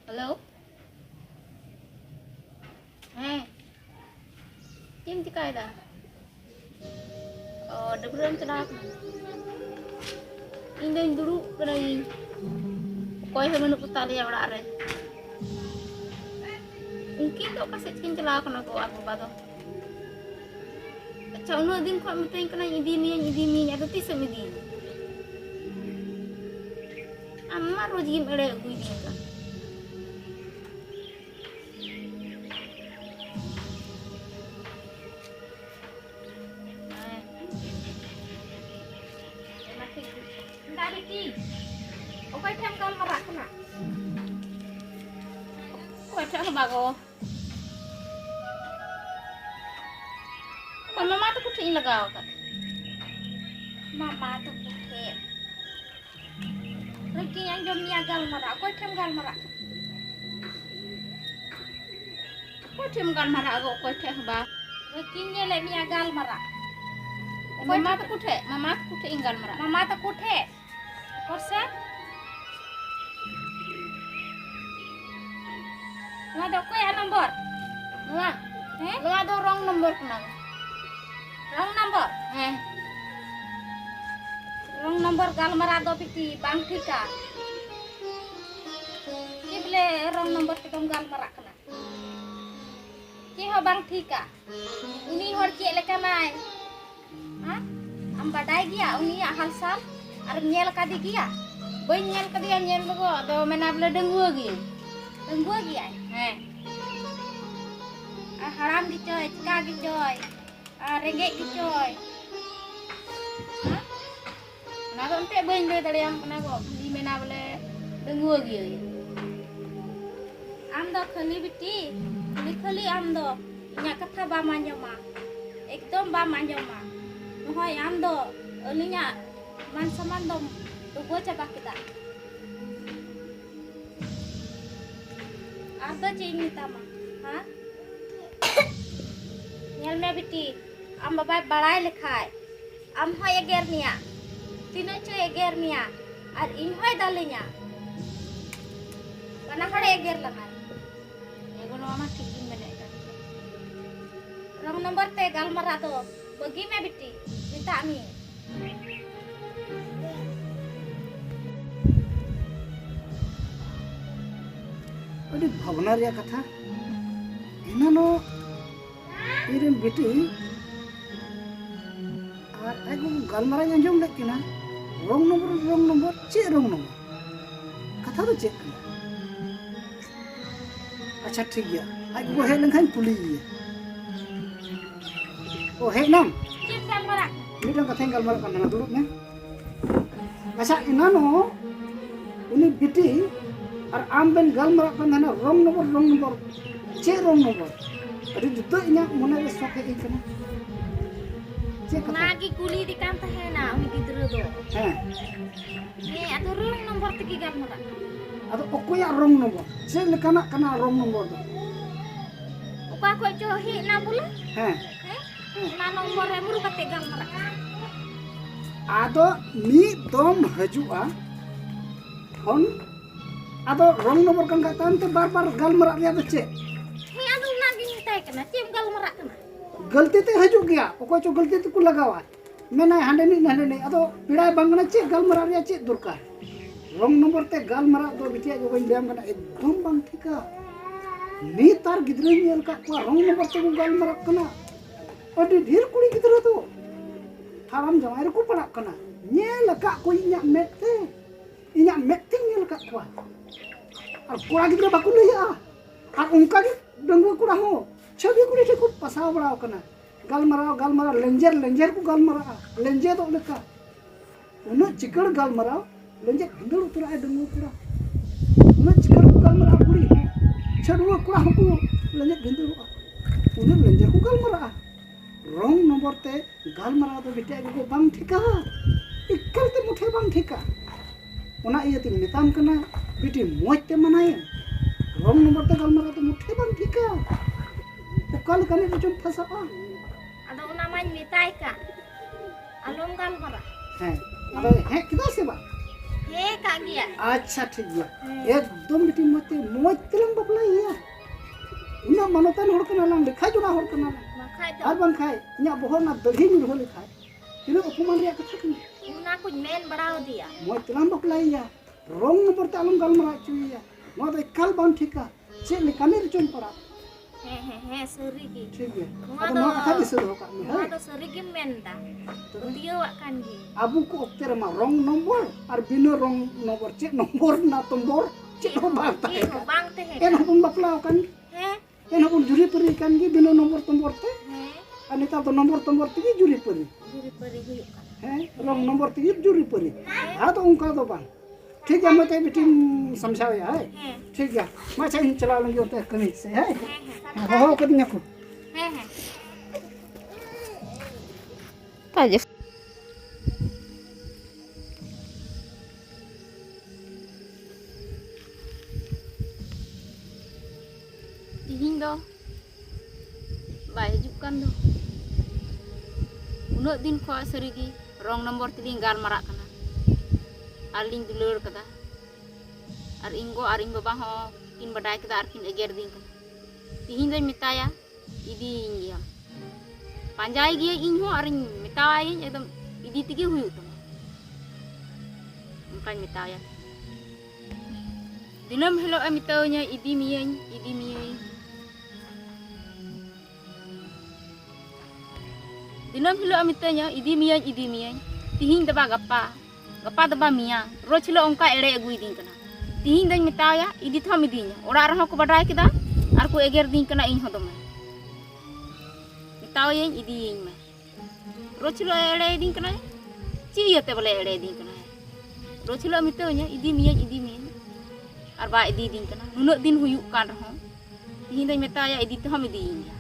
Halo? Kim chikai dah? Oh, dah belum cedak. Ini dulu kena ini. Kau yang menuk tali yang ada. Mungkin tu kasih cikin celak kena tu apa batu. Cakap nu din kau minta kena ini ni ada ti semedi. Amma roji mere gui din kan. Oke, thêm con mà bạn không ạ? Oke, thêm bà cô. Còn mama tuh kucing lagaw kan? Mama tuh kucing. Lagi yang jom gal marak, oke thêm gal marak. Oke thêm gal marak aku, oke thêm ba. Lagi nyele gal marak. Mama tuh kucing gal marak. Mama tuh kucing. Korsa? Nggak ada kue nomor. Nggak. Nggak ada wrong nomor kenal. Wrong number. Wrong number galmara do piti bang tika. Kibele wrong number tikam galmara kena. Kiho bang tika. Uni hor cie lekanai. Am badai gia uni hal sal. Ar nyel kadi gia. Boy nyel kadi nyel logo do menable dengua gi. Dengua gi ai. Haram dicoy, cika dicoy, regek dicoy. Nah, kau ente boleh tadi yang pernah kau di mana boleh dengar gitu. Amdo khali biti, khali amdo. Inya kata ba manjoma, ekdom ba manjoma. Nohoi amdo, elinya man samandom, tu gua coba kita. Ardo cini tama, Nyal me biti, am babai barai lekhai, am hoy eger niya, tino choy eger niya, ar in hoy dalinya, bana hore eger langai. Ego no ama tikin mene. Rong nomor te galmara to, bagi me biti, minta mi. Adi bhavana rya katha. Ina no irin beti ar aku galmara anjom lek kina wrong number cek wrong number katha do cek kana acha thik gaya aku bo hej lenkhan puli gaya oh hej nam Cip galmara midang katha galmara kana duruk me acha ina no uni beti ar amben galmara kana wrong number cek wrong number Adi juta ini mana ada sok kayak ini cek Nagi kuli di kantor hena, uni gidro do. Atau wrong nomor tiga galmara. Atau aku ya wrong nomor. Saya lekana kana wrong nomor do. Uka aku cohi na pula. Na nomor muru kate galmara. Ado ni dom hajua. Hon ado wrong nomor kan kata ante bar galmara lihat cek. Kena cim galmara kena. गलती ते हजू गया ओको चो गलती ते को लगावा मेना हांडे नि अदो पिड़ा बांगना चे गलमरा रे चे दरकार रंग नंबर ते गलमरा दो बिटिया जो बन लेम कना एकदम बांग ठिका नी तार गिदरे नेल का को रंग नंबर ते को गलमरा कना अडी ढेर कुड़ी गिदरे तो हाराम जमाई को पड़ा कना नेल का को इnya मेते नेल का को और कोड़ा गिदरे बाकु लइया और उनका के डंगो कुड़ा हो छवि कुड़ी ठे को पसाव बड़ा कना गलमरा लेंजर को गलमरा लेंजर तो लेका उन चिकड़ गलमरा लेंजर हिंदल उतरा डंगो कुड़ा उन चिकड़ को गलमरा कुड़ी छडुआ कुड़ा को लेंजर हिंदल उन लेंजर को गलमरा रंग नंबर ते गलमरा तो बिटिया को बांग ठिका इक्कल ते मुठे बांग ठिका उना इयते मेताम कना बिटी मोज ते मनाय रंग नंबर ते गलमरा तो मुठे बांग ठिका Ukal kan itu cuma fasapa. Ada namanya mitai ka. Alom galmara. Ada kita siapa? हे kak dia. अच्छा ठीक गया एकदम बिटी मते मोज तेलम बपलाइया उना मनोतन होड़ कना लांग लिखा जुना होड़ कना Makai आर tu. बन खाए इया बहुत ना दही नि हो लिखा तिनो अपमान रिया कथा कना Una ku main barau dia. मोज तेलम बपलाइया रंग नंबर ते आलम गलमरा चुइया नो दे कल बान ठीका चे ले कामे रे चोन पड़ा He seri gi. ठीक है अब नो कथा दिस हो का में Una do seri gi main da. Dia wak kan gi. abu ko okter ma rong nomor ar bino rong nomor चे nomor na tombor चे no bata Ih, bang teh. en hapun bapla kan He. en hapun juri peri kan gi bino nomor tombor te He. anita to nomor tombor te juri peri Diri peri huyuk kan. rong nomor te juri peri ha to उनका तो bang ठीक है मैं ते बेटी समझाओ या है He. ठीक है मैं चाहे चला लूंगी उते कमी से है He. हो कदिया को He. Aja. Tihin do. Bai hijuk kan do. Unak din kho seri gi rong nomor tiling gal marak kana. Aling dulur kada. Ar inggo ar ing baba ho kin badai kada ar kin eger din kana. Tihin doi metaya idi ingia. Panjai gi ing ho ar ing metaya edam idi tigi huyu tama. Mungkin metaya. Dinam hello emitaunya idi miyeng. Dinam hilo amitanya idi miyang tihin daba gapa daba miyang roch hilo ongka ere agui din kana tihin dañ metaya idi tham idinya ora rah ko badai kida ar ko eger din kana ing hodome metaw yang idi ing me roch hilo ere din kana ci yate bole ere din kana roch hilo amitanya idi miyang ar ba idi din kana nunuk din huyuk kan rah tihin dañ metaya idi tham idinya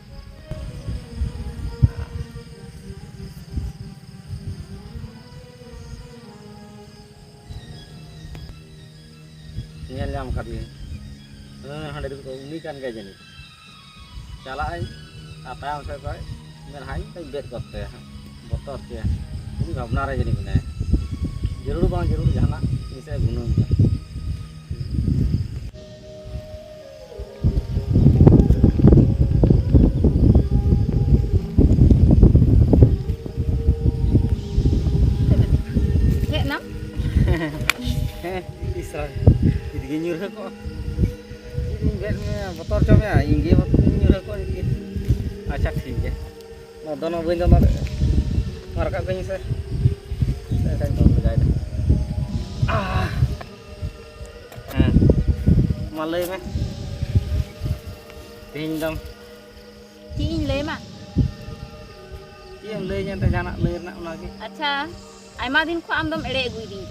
nyel nyam kadi hande ko uni kan ga jani chala ai apa yang saya koi men hai tai bet kotte botor ke ini gabna ra jani bune jarur bang jarur jahana ini saya gunung Vietnam Israel ini nyuruh kok ini bet motor com ya ingge nyuruh kok ini acak sih ya no dono buin dono marka kayaknya saya kan tahu guys malay meh tingdam chị lấy mà yang lay nya teh janak lay nak lagi acha aima din ko am dom ere agui din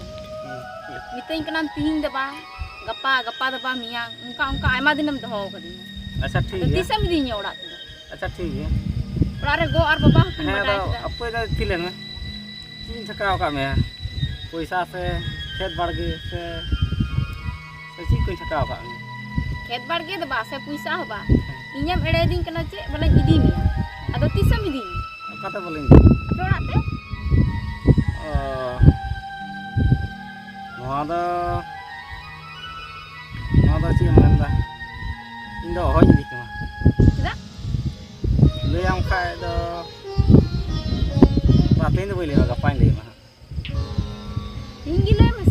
mitain kanan tihin da ba gapa da ba miyang ungka aima dinam doho kadin अच्छा ठीक है tisam din ora tu अच्छा ठीक है ora re go ar baba kin है badai तो kita apa itu tilen में तीन थकाव का में पैसा से खेत बाड़गे से चीज कोई थकाव का में khet barge da ba se puisa ho ba inyam ere din kana che bala idi miya ado tisam idin kata बोलेंगे ora te nada sih menda indo hoi di cuma tidak lu yang kai do patin boleh agak panjang mah tinggi le mas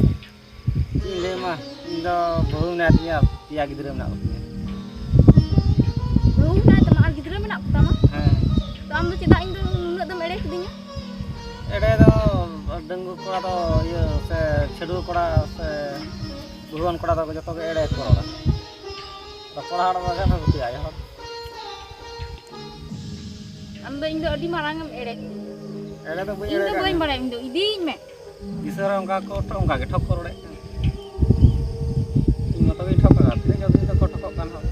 ini mah indo baru natnya tiga gitu nak bau na temal gidra menak pertama to am do cedak indo nunuk dom ere kidinya ere do denggu kora do ye se chedu kora se buruan kora do joto ge ere kora da kora hada ga na buti ay hot am do indo adi marangam ere ere do bui indo ere boy bara indo idin me disara onka ko onka ge thok korode ini to ge thok ka tine jodi to ko thok kan hot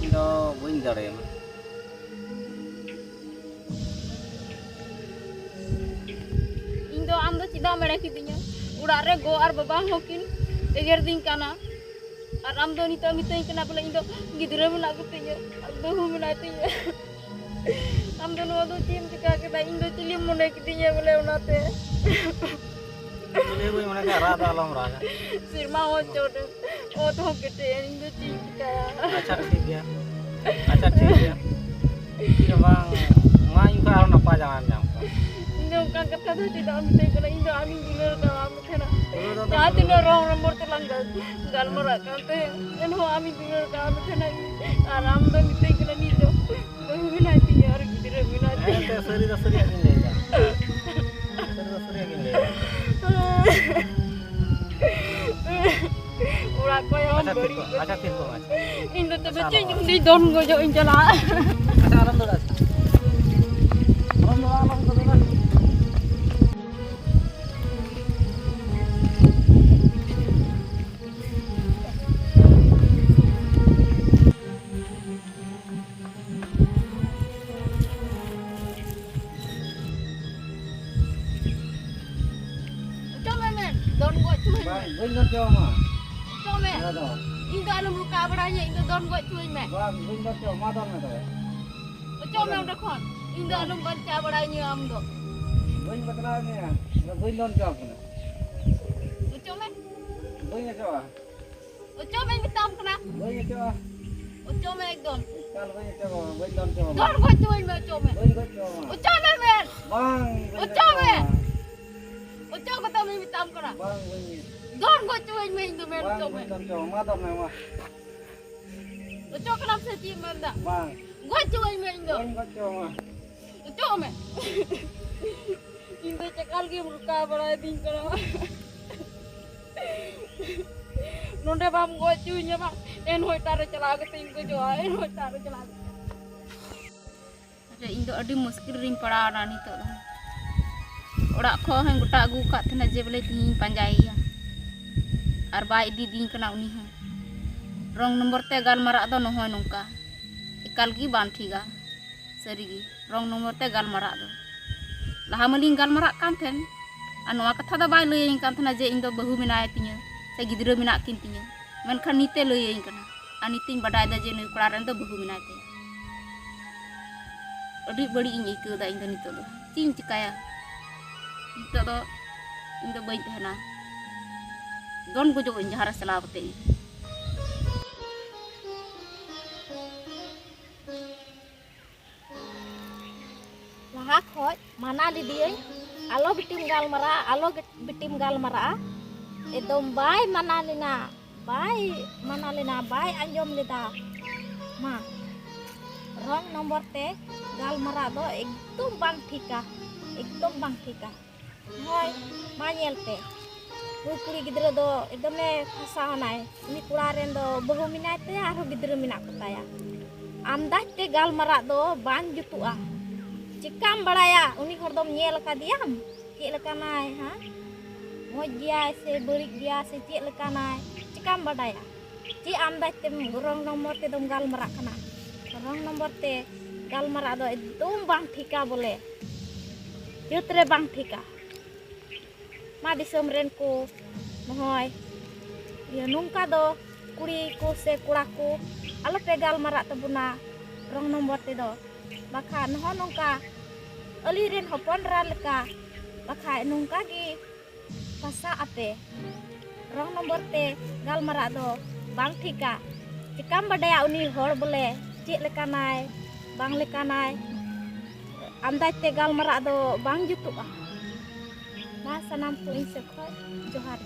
indo bui dare ma indo am do cedak mere kidinya urak re go ar baba hokin eger din kana ar am do nito mitain kana bala indo gidra menak kidinya behu menak tinya am do no do tim tika kita indo cilim mone kidinya bole unate Ini gue mana cara ada alam raga. Sirma ocot. Oh tuh gede ini cinta. Acak sih dia. Acak sih dia. Ini bang, ngayu kalau napa jangan jangan. Ini kan kata tuh tidak ambil kalau ini amin dulu kalau amin kena. Jadi orang nomor terlanggar gal merak kante. Ini amin dulu kalau amin kena. Aram tuh itu kalau ini tuh. Minati ya orang kita minati. Seri dah seri aja nih. Seri aja nih. Ura ko yang beri. Acak sih kok. Indo tuh beci di don gojo injala. Acak alam tuh. Alam tuh kan. Don goj cuy. Bang, gue nggak coba mah. Come. Nggak tahu. Indo alum luka beranya Indo don goj cuy me. Bang, gue nggak coba mah dong nggak tahu. Come udah kon. Indo alum baca beranya am do. Gue nggak tahu nih ya. Gue nggak coba nih. Come. Gue nggak coba. Come mitam kena. Gue nggak coba. Come ekdon. Kalau gue nggak coba, gue nggak coba. Don goj cuy me come. Gue nggak coba. Come men. Bang, gue nggak Coba. coba. Come kata mitam kena. Bang, gue nggak. Don goj cuy me Indo men Bang, come. gue nggak coba mah dong mah. Come kenapa sih menda? Bang, Goj cuy me Indo. gue nggak coba. Come. Indo cekal game luka beranya ting kena. Nonde bam goj cuy nya bang. En hoi tare cela ke ting ko jo en hoi tare cela. Ada Indo adi muskil ring pada na nito do. Orak ko hang gota agu kat thena je bole ting panjai ya. Ar bai di ding kena uni ha. Rong nomor te gal marak do nohoi nongka. Ekal gi ban thiga. Sari gi rong nomor te gal marak do. Laha maling gal marak kan ten. Anu katha do bai leuing kan thena je Indo bahu menai tinya. Se gidra menak kin tinya. Menkhan nite leuing kana. Aniting badai da je nui kura ren do bahu menai te. Adi badi ini ikut dah Indo nito do. Cing cikaya. Nito do Indo baik tahena. Don gojo injahara salah kate. Lahak hoj mana li dia? Alo bitim gal mara. Edom bay mana lina bay anjom lida. Ma. Rong nomor te gal mara do ekdom bang thika. Hoy ma nyelte. Kuli gidra do edome phasa honai. Ini kura ren do bahu minai te arho gidra minak kotaya. Amdaj te gal mara do bang jutua. Cikam baraya uni hor dom nyel kadiam. Cek lekanai ha. Moj dia se berik dia se cek lekanai. Cikam badaya. Ci amdaj te rong nomor te dom gal mara kana. Rong nomor te gal mara do edom bang thika boleh. Jutre bang thika. Ma disom ren ko mohoi. Ya nungka do kuri ko se kuraku alo pegal marak tabuna rong nomor te do. Baka noho nungka ali ren hopon ra leka. Baka nungka gi pasa ate. Rong nomor te gal marak do bang thika. Cikam badaya uni hor boleh cek lekanai bang lekanai. Andai te gal marak do bang jutuk. Nah sanam ku insek khoi johar.